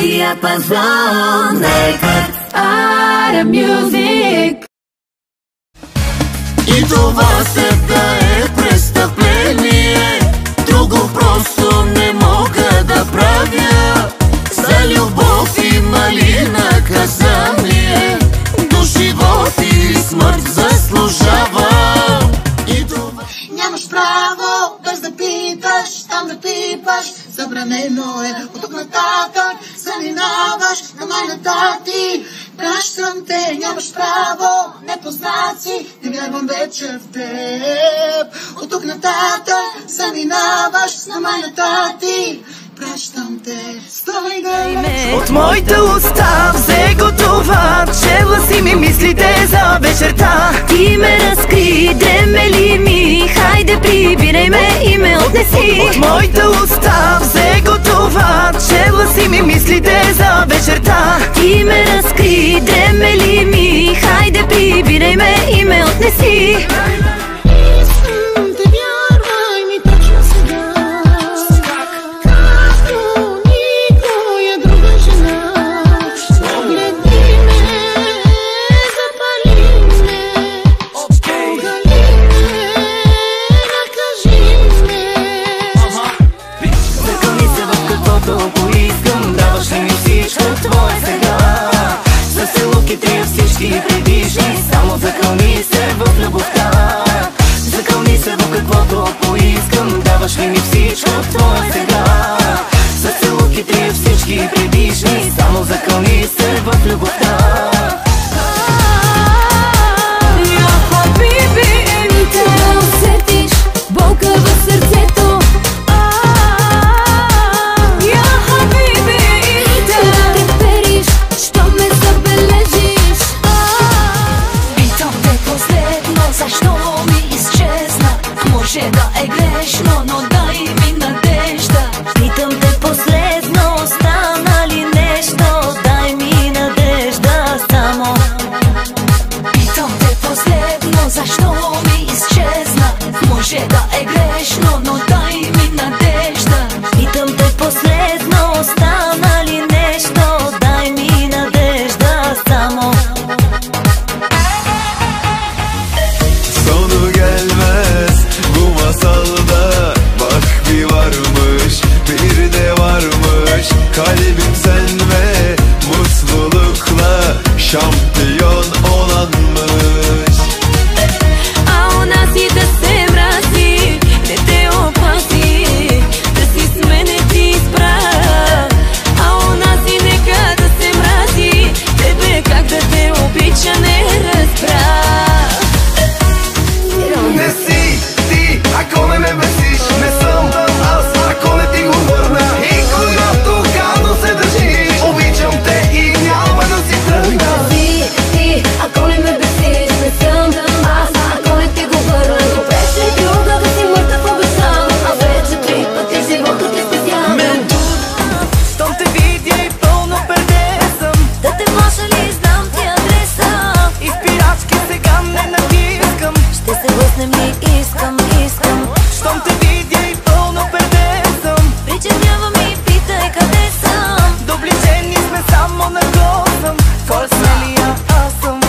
Диапазон Ара Мюзик. И това сега е престъпление, друго просто не мога да правя. За любов има ли наказание? До живот и смърт заслужавам. И това... Нямаш право без да питаш, там да пипаш. Забранено е от тук нататък, заминаваш на майната ти. Пращам те, нямаш право, непознати, не вярвам вече в теб. От тук нататък заминаваш на майната ти. Пращам те, стой да ме. От моята уста взе го това, че гласи ми мислите за вечерта. Ти ме разкри, дремели ми, хайде прибирай ме и ме отнеси. От моята уста взе го това, че гласи ми мислите за вечерта. Ти ме разкри, дремели ми, хайде прибирай ме и ме отнеси. Само закълни се в любовта. Закълни се в каквото поискам. Даваш ли ми всичко твое сега? С целунките и всички предишни. Само закълни се в любовта. Може да е грешно, но дай ми надежда. Питам те последно, стана ли нещо? Дай ми надежда само. Питам те последно, защо ми изчезна? Може да е грешно, но дай ми надежда. Питам те последно, стана ли нещо? Дай ми надежда само. Sonu gelmez bu masalda. Bak bir varmış bir de varmış. Kalbim sen ve mutlulukla şampiyon olanmış. А у нас и да се мрази, не те опази, да си с мене ти изправ. А у нас и нека да се мрази, тебе как да те обича не разбрах. Не си ти, ако не ме бесиш. Не съм аз, ако не ти го върна. И когато гадно се държиш, обичам те и няма да си тръгна. Ти, ако не ме бесиш, не съм аз, ако не ти го върна. Добре ще друга да си мъртъв обещан, а вече 3 пъти живота ти спестявам. Мен щом те видя и пълно перде съм. Да те маша ли знам ти адреса? И спирачки сега не натискам. Ще се блъснем ли? Искам. Щом те видя и пълно перде съм. Причинявам и питай къде съм. Доближени сме само на косъм. Кой сме ли аз съм.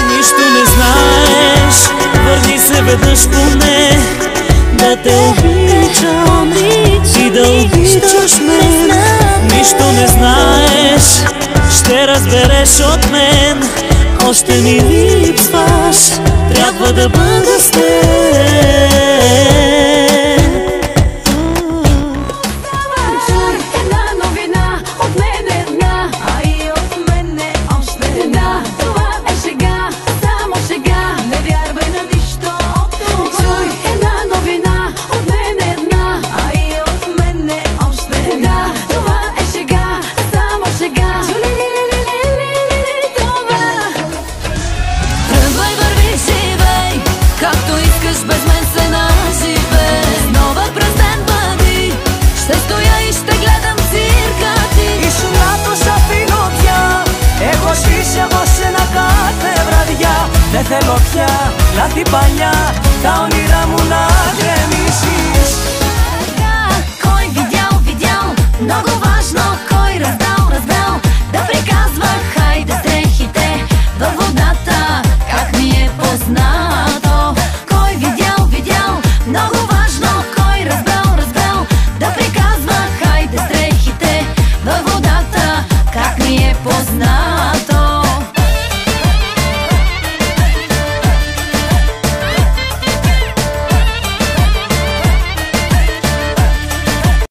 Нищо не знаеш, върни се веднъж поне. Да те обичам и да обичаш мен. Нищо не знаеш, ще разбереш от мен. Още ми липсваш, трябва да бъда с теб. Една новина от мен една, а и от мене още една. Това е шега, само шега, не вярвай на нищо от това. Чуй една новина от мен една, а и от мене още една. Това е шега, само шега. Това. Тръгвай, върви, живей, както искаш, без мен се наживей. Нова през ден бъди, ще стоя и ще гледам цирка ти. И шумято шапинотя, εγώ σβήσαμε σε ένα κάθε βραδιά. Δεν θέλω πια να την παλιά, τα όνειρά μου να γκρεμίσεις. Кой видял, много важно. кой раздал да приказва хайде дрехите във вода.